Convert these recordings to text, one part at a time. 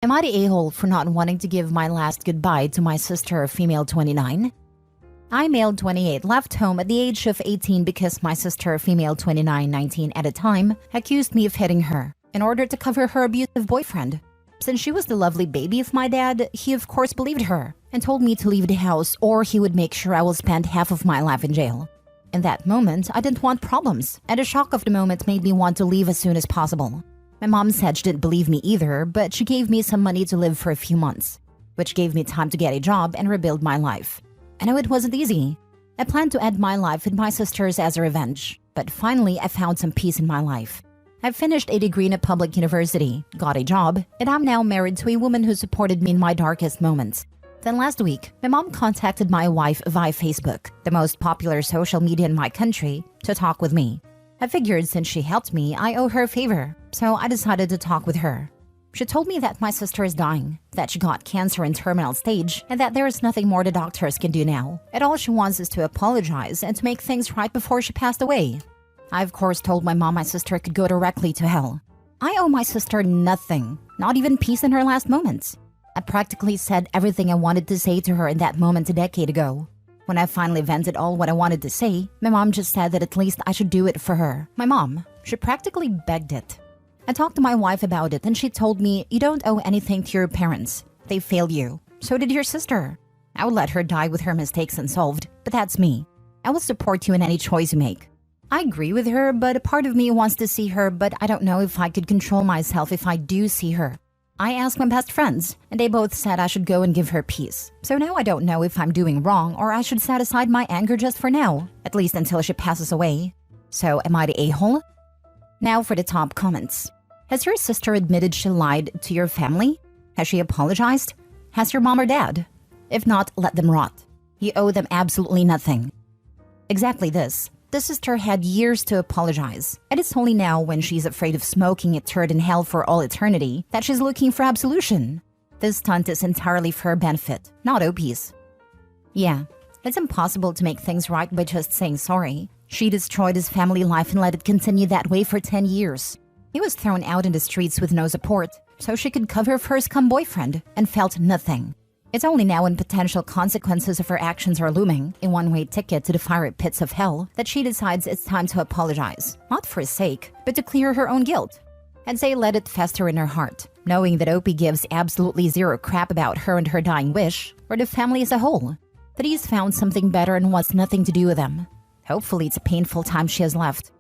Am I the a-hole for not wanting to give my last goodbye to my sister, female 29? I, male 28, left home at the age of 18 because my sister, female 29, 19 at the time, accused me of hitting her in order to cover her abusive boyfriend. Since she was the lovely baby of my dad, he of course believed her and told me to leave the house or he would make sure I will spend half of my life in jail. In that moment, I didn't want problems, and the shock of the moment made me want to leave as soon as possible. My mom said she didn't believe me either, but she gave me some money to live for a few months, which gave me time to get a job and rebuild my life. I know it wasn't easy. I planned to end my life with my sisters as a revenge, but finally I found some peace in my life. I finished a degree in a public university, got a job, and I'm now married to a woman who supported me in my darkest moments. Then last week, my mom contacted my wife via Facebook, the most popular social media in my country, to talk with me. I figured since she helped me, I owe her a favor, so I decided to talk with her. She told me that my sister is dying, that she got cancer in terminal stage, and that there is nothing more the doctors can do now. And all she wants is to apologize and to make things right before she passed away. I of course told my mom my sister could go directly to hell. I owe my sister nothing, not even peace in her last moments. I practically said everything I wanted to say to her in that moment a decade ago. When I finally vented all what I wanted to say, my mom just said that at least I should do it for her. My mom, she practically begged it. I talked to my wife about it and she told me, you don't owe anything to your parents. They failed you. So did your sister. I would let her die with her mistakes unsolved, but that's me. I will support you in any choice you make. I agree with her, but a part of me wants to see her, but I don't know if I could control myself if I do see her. I asked my best friends, and they both said I should go and give her peace. So now I don't know if I'm doing wrong or I should set aside my anger just for now, at least until she passes away. So am I the a-hole? Now for the top comments. Has your sister admitted she lied to your family? Has she apologized? Has your mom or dad? If not, let them rot. You owe them absolutely nothing. Exactly this. The sister had years to apologize, and it's only now when she's afraid of smoking a turd in hell for all eternity that she's looking for absolution. This stunt is entirely for her benefit, not OP's. Yeah, it's impossible to make things right by just saying sorry. She destroyed his family life and let it continue that way for 10 years. He was thrown out in the streets with no support, so she could cover for her scum boyfriend and felt nothing. It's only now when potential consequences of her actions are looming, a one-way ticket to the fiery pits of hell, that she decides it's time to apologize. Not for his sake, but to clear her own guilt. And say let it fester in her heart, knowing that Opie gives absolutely zero crap about her and her dying wish, or the family as a whole. That he's found something better and wants nothing to do with them. Hopefully it's a painful time she has left.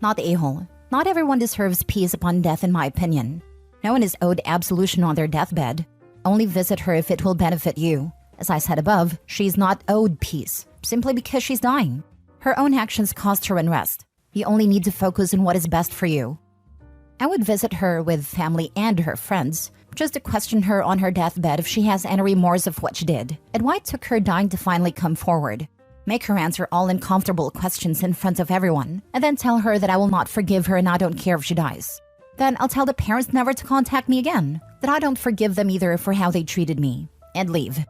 Not the a-hole. Not everyone deserves peace upon death in my opinion. No one is owed absolution on their deathbed. Only visit her if it will benefit you. As I said above, she's not owed peace, simply because she's dying. Her own actions cost her unrest. You only need to focus on what is best for you. I would visit her with family and her friends, just to question her on her deathbed if she has any remorse of what she did, and why it took her dying to finally come forward. Make her answer all uncomfortable questions in front of everyone, and then tell her that I will not forgive her and I don't care if she dies. Then I'll tell the parents never to contact me again, that I don't forgive them either for how they treated me, and leave.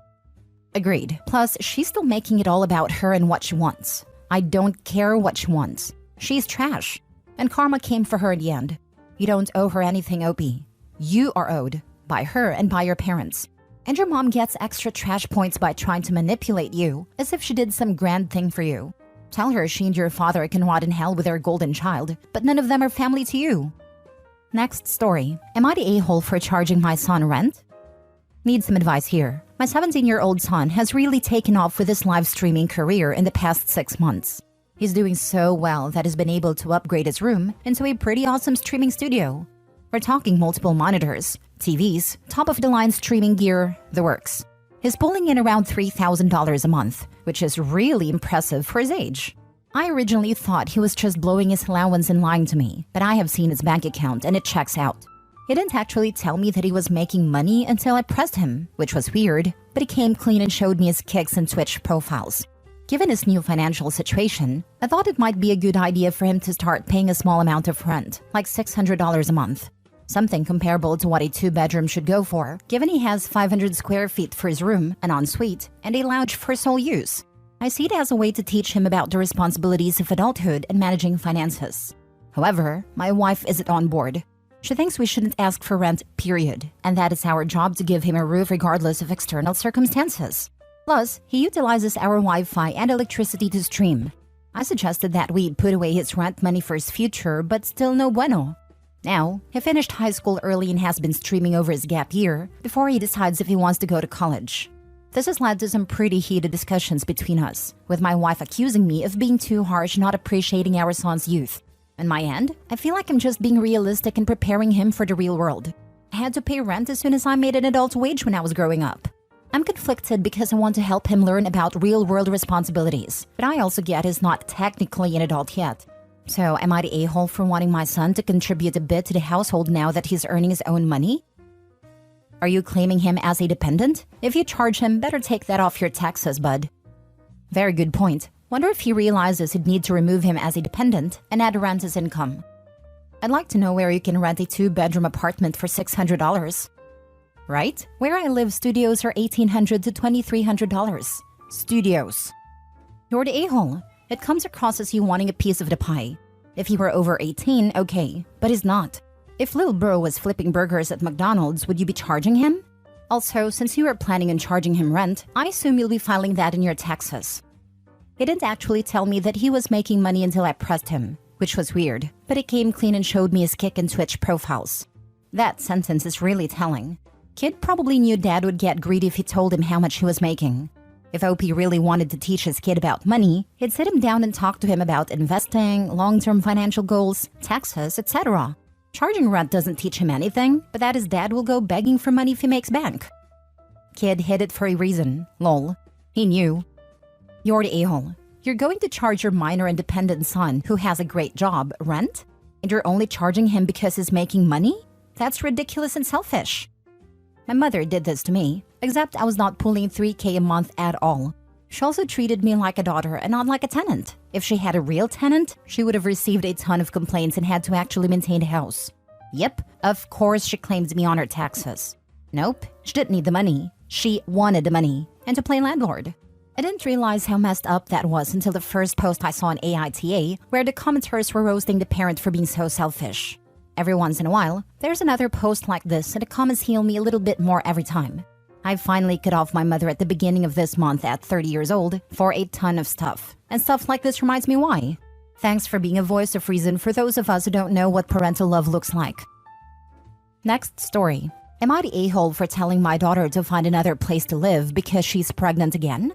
Agreed. Plus, she's still making it all about her and what she wants. I don't care what she wants. She's trash. And karma came for her in the end. You don't owe her anything, Opie. You are owed, by her and by your parents. And your mom gets extra trash points by trying to manipulate you, as if she did some grand thing for you. Tell her she and your father can rot in hell with their golden child, but none of them are family to you. Next story. Am I the a-hole for charging my son rent? Need some advice here. My 17-year-old son has really taken off with his live streaming career in the past 6 months. He's doing so well that he's been able to upgrade his room into a pretty awesome streaming studio. We're talking multiple monitors, TVs, top-of-the-line streaming gear, the works. He's pulling in around $3,000 a month, which is really impressive for his age. I originally thought he was just blowing his allowance and lying to me, but I have seen his bank account and it checks out. He didn't actually tell me that he was making money until I pressed him, which was weird, but he came clean and showed me his Kicks and Twitch profiles. Given his new financial situation, I thought it might be a good idea for him to start paying a small amount of rent, like $600 a month. Something comparable to what a 2-bedroom should go for, given he has 500 square feet for his room, an ensuite, and a lounge for sole use. I see it as a way to teach him about the responsibilities of adulthood and managing finances. However, my wife isn't on board. She thinks we shouldn't ask for rent, period, and that it's our job to give him a roof regardless of external circumstances. Plus, he utilizes our Wi-Fi and electricity to stream. I suggested that we put away his rent money for his future, but still no bueno. Now, he finished high school early and has been streaming over his gap year before he decides if he wants to go to college. This has led to some pretty heated discussions between us, with my wife accusing me of being too harsh, not appreciating our son's youth. On my end, I feel like I'm just being realistic and preparing him for the real world. I had to pay rent as soon as I made an adult wage when I was growing up. I'm conflicted because I want to help him learn about real-world responsibilities, but I also get he's not technically an adult yet. So am I the a-hole for wanting my son to contribute a bit to the household now that he's earning his own money? Are you claiming him as a dependent? If you charge him, better take that off your taxes, bud. Very good point. Wonder if he realizes he'd need to remove him as a dependent and add rent as income. I'd like to know where you can rent a 2-bedroom apartment for $600. Right? Where I live, studios are $1,800 to $2,300. Studios. You're the a-hole. It comes across as you wanting a piece of the pie. If he were over 18, okay, but he's not. If Lil Bro was flipping burgers at McDonald's, would you be charging him? Also, since you are planning on charging him rent, I assume you'll be filing that in your taxes. He didn't actually tell me that he was making money until I pressed him, which was weird, but he came clean and showed me his Kick and Twitch profiles. That sentence is really telling. Kid probably knew Dad would get greedy if he told him how much he was making. If OP really wanted to teach his kid about money, he'd sit him down and talk to him about investing, long-term financial goals, taxes, etc. Charging rent doesn't teach him anything, but that his dad will go begging for money if he makes bank. Kid hid it for a reason, lol. He knew. You're the a-hole. You're going to charge your minor and dependent son, who has a great job, rent? And you're only charging him because he's making money? That's ridiculous and selfish. My mother did this to me, except I was not pulling $3K a month at all. She also treated me like a daughter and not like a tenant. If she had a real tenant, she would have received a ton of complaints and had to actually maintain the house. Yep, of course she claimed me on her taxes. Nope, she didn't need the money. She wanted the money, and to play landlord. I didn't realize how messed up that was until the first post I saw on AITA, where the commenters were roasting the parent for being so selfish. Every once in a while, there's another post like this and the comments heal me a little bit more every time. I finally cut off my mother at the beginning of this month at 30 years old for a ton of stuff. And stuff like this reminds me why. Thanks for being a voice of reason for those of us who don't know what parental love looks like. Next story. Am I the a-hole for telling my daughter to find another place to live because she's pregnant again?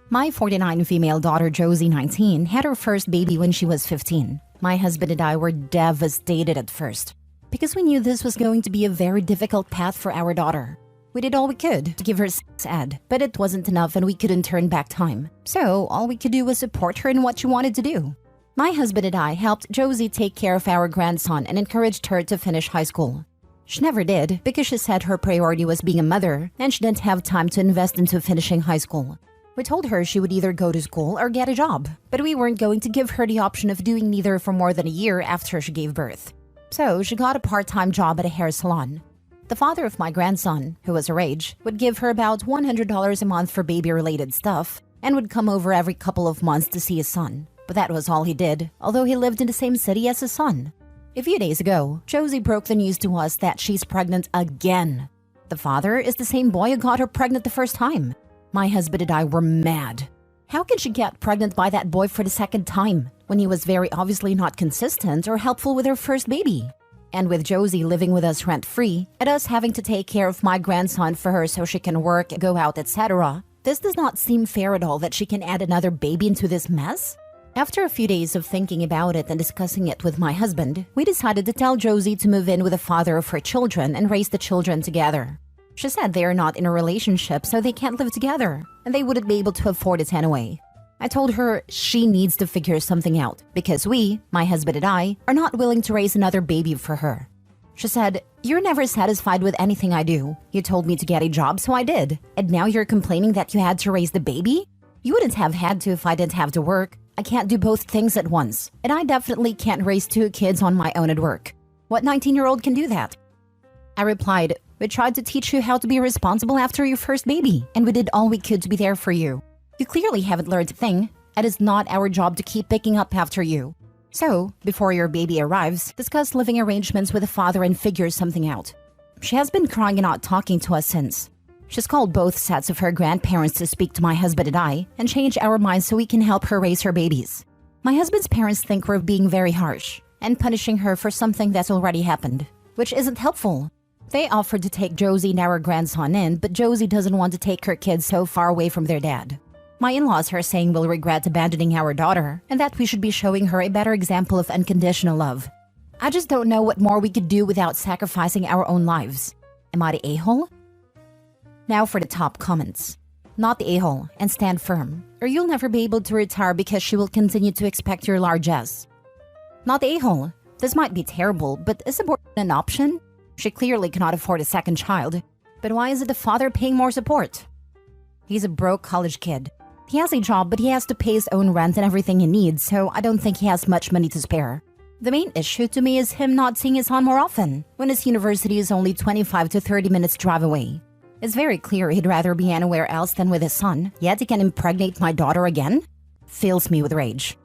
My 49 female daughter Josie, 19, had her first baby when she was 15. My husband and I were devastated at first because we knew this was going to be a very difficult path for our daughter. We did all we could to give her sex ed, but it wasn't enough and we couldn't turn back time. So all we could do was support her in what she wanted to do. My husband and I helped Josie take care of our grandson and encouraged her to finish high school. She never did because she said her priority was being a mother and she didn't have time to invest into finishing high school. We told her she would either go to school or get a job, but we weren't going to give her the option of doing neither for more than a year after she gave birth. So she got a part-time job at a hair salon. The father of my grandson, who was her age, would give her about $100 a month for baby-related stuff and would come over every couple of months to see his son. But that was all he did, although he lived in the same city as his son. A few days ago, Josie broke the news to us that she's pregnant again. The father is the same boy who got her pregnant the first time. My husband and I were mad. How can she get pregnant by that boy for the second time, when he was very obviously not consistent or helpful with her first baby? And with Josie living with us rent-free, and us having to take care of my grandson for her so she can work, go out, etc., this does not seem fair at all that she can add another baby into this mess. After a few days of thinking about it and discussing it with my husband, we decided to tell Josie to move in with the father of her children and raise the children together. She said they are not in a relationship, so they can't live together, and they wouldn't be able to afford it anyway. I told her she needs to figure something out because we, my husband and I, are not willing to raise another baby for her. She said, "You're never satisfied with anything I do. You told me to get a job, so I did. And now you're complaining that you had to raise the baby? You wouldn't have had to if I didn't have to work. I can't do both things at once, and I definitely can't raise 2 kids on my own at work. What 19-year-old can do that?" I replied, "We tried to teach you how to be responsible after your first baby, and we did all we could to be there for you. You clearly haven't learned a thing. It is not our job to keep picking up after you. So, before your baby arrives, discuss living arrangements with the father and figure something out. She has been crying and not talking to us since. She's called both sets of her grandparents to speak to my husband and I and change our minds so we can help her raise her babies. My husband's parents think we're being very harsh and punishing her for something that's already happened, which isn't helpful. They offered to take Josie and our grandson in, but Josie doesn't want to take her kids so far away from their dad. My in-laws are saying we'll regret abandoning our daughter and that we should be showing her a better example of unconditional love. I just don't know what more we could do without sacrificing our own lives. Am I the a-hole? Now for the top comments. Not the a-hole, and stand firm, or you'll never be able to retire because she will continue to expect your largesse. Not the a-hole. This might be terrible, but is abortion an option? She clearly cannot afford a second child. But why is it the father paying more support? He's a broke college kid. He has a job, but he has to pay his own rent and everything he needs, so I don't think he has much money to spare. The main issue to me is him not seeing his son more often, when his university is only 25 to 30 minutes drive away. It's very clear he'd rather be anywhere else than with his son, yet he can impregnate my daughter again? Fills me with rage.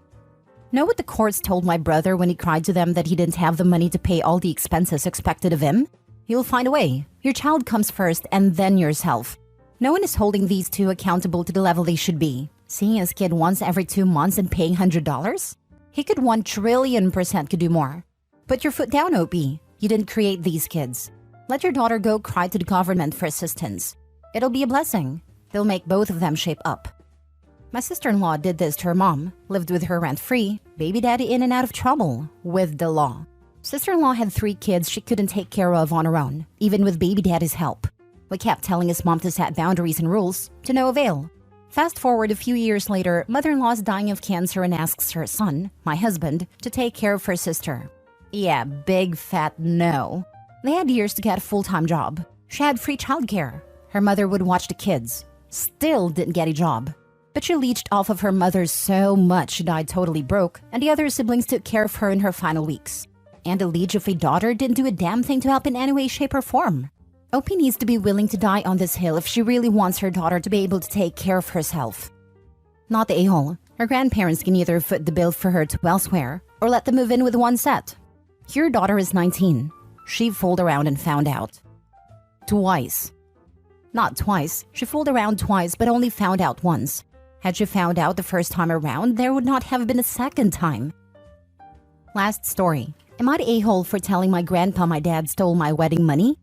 Know what the courts told my brother when he cried to them that he didn't have the money to pay all the expenses expected of him? You'll find a way. Your child comes first and then yourself. No one is holding these two accountable to the level they should be. Seeing his kid once every 2 months and paying $100? He could 1,000,000,000% could do more. Put your foot down, OP. You didn't create these kids. Let your daughter go cry to the government for assistance. It'll be a blessing. They'll make both of them shape up. My sister-in-law did this to her mom, lived with her rent-free, baby daddy in and out of trouble with the law. Sister-in-law had 3 kids she couldn't take care of on her own, even with baby daddy's help. We kept telling his mom to set boundaries and rules, to no avail. Fast forward a few years later, mother-in-law is dying of cancer and asks her son, my husband, to take care of her sister. Yeah, big fat no. They had years to get a full-time job. She had free childcare. Her mother would watch the kids. Still didn't get a job. But she leached off of her mother so much she died totally broke, and the other siblings took care of her in her final weeks. And the leech of a daughter didn't do a damn thing to help in any way, shape, or form. OP needs to be willing to die on this hill if she really wants her daughter to be able to take care of herself. Not the a-hole. Her grandparents can either foot the bill for her to elsewhere, or let them move in with one set. Your daughter is 19. She fooled around and found out. Twice. Not twice. She fooled around twice but only found out once. Had she found out the first time around, there would not have been a second time. Last story. Am I the a-hole for telling my grandpa my dad stole my wedding money?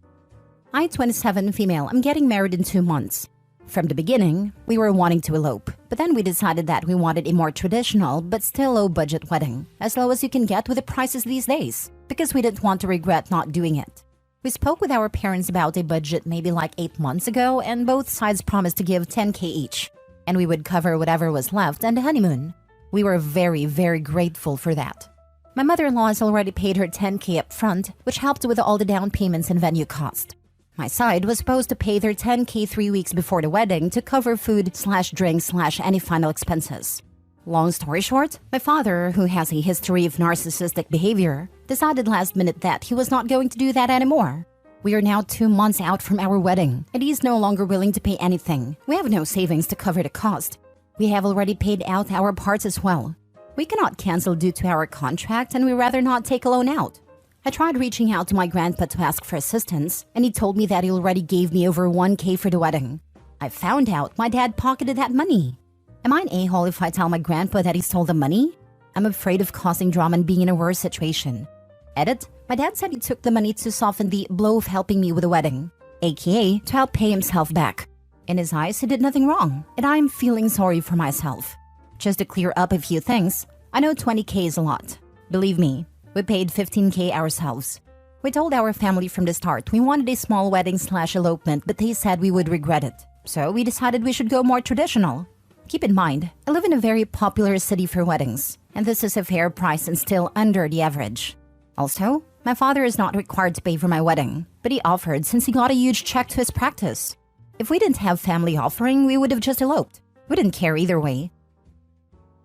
I, 27, female. I'm getting married in 2 months. From the beginning, we were wanting to elope, but then we decided that we wanted a more traditional but still low-budget wedding, as low as you can get with the prices these days, because we didn't want to regret not doing it. We spoke with our parents about a budget maybe like 8 months ago, and both sides promised to give $10,000 each, and we would cover whatever was left and the honeymoon. We were very, very grateful for that. My mother-in-law has already paid her $10,000 up front, which helped with all the down payments and venue cost. My side was supposed to pay their $10,000 3 weeks before the wedding to cover food/drink/any final expenses. Long story short, my father, who has a history of narcissistic behavior, decided last minute that he was not going to do that anymore. We are now 2 months out from our wedding, and he's no longer willing to pay anything. We have no savings to cover the cost. We have already paid out our parts as well. We cannot cancel due to our contract, and we rather not take a loan out. I tried reaching out to my grandpa to ask for assistance, and he told me that he already gave me over $1,000 for the wedding. I found out my dad pocketed that money. Am I an a-hole if I tell my grandpa that he stole the money? I'm afraid of causing drama and being in a worse situation. Edit, my dad said he took the money to soften the blow of helping me with the wedding, aka to help pay himself back. In his eyes, he did nothing wrong, and I'm feeling sorry for myself. Just to clear up a few things, I know $20,000 is a lot. Believe me, we paid $15,000 ourselves. We told our family from the start we wanted a small wedding/elopement, but they said we would regret it. So we decided we should go more traditional. Keep in mind, I live in a very popular city for weddings, and this is a fair price and still under the average. Also, my father is not required to pay for my wedding, but he offered since he got a huge check to his practice. If we didn't have family offering, we would have just eloped. We didn't care either way.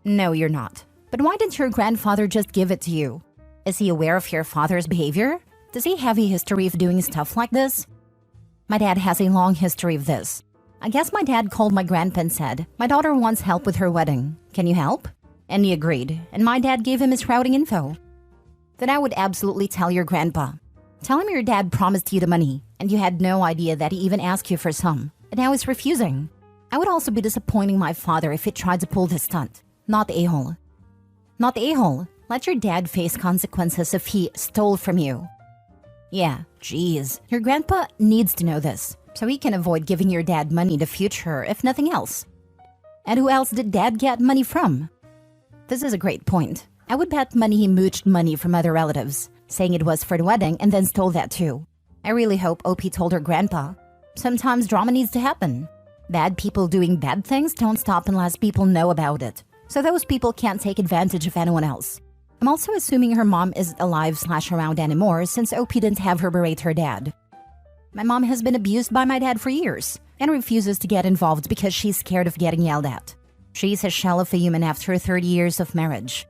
No, you're not. But why didn't your grandfather just give it to you? Is he aware of your father's behavior? Does he have a history of doing stuff like this? My dad has a long history of this. I guess my dad called my grandpa and said, "My daughter wants help with her wedding. Can you help?" And he agreed, and my dad gave him his routing info. Then I would absolutely tell your grandpa. Tell him your dad promised you the money, and you had no idea that he even asked you for some, and now he's refusing. I would also be disappointing my father if he tried to pull this stunt. Not the a-hole. Not the a-hole. Let your dad face consequences if he stole from you. Yeah, geez. Your grandpa needs to know this, so he can avoid giving your dad money in the future, if nothing else. And who else did dad get money from? This is a great point. I would bet money he mooched money from other relatives, saying it was for the wedding and then stole that too. I really hope OP told her grandpa. Sometimes drama needs to happen. Bad people doing bad things don't stop unless people know about it, so those people can't take advantage of anyone else. I'm also assuming her mom isn't alive/around anymore since OP didn't have her berate her dad. My mom has been abused by my dad for years and refuses to get involved because she's scared of getting yelled at. She's a shell of a human after 30 years of marriage.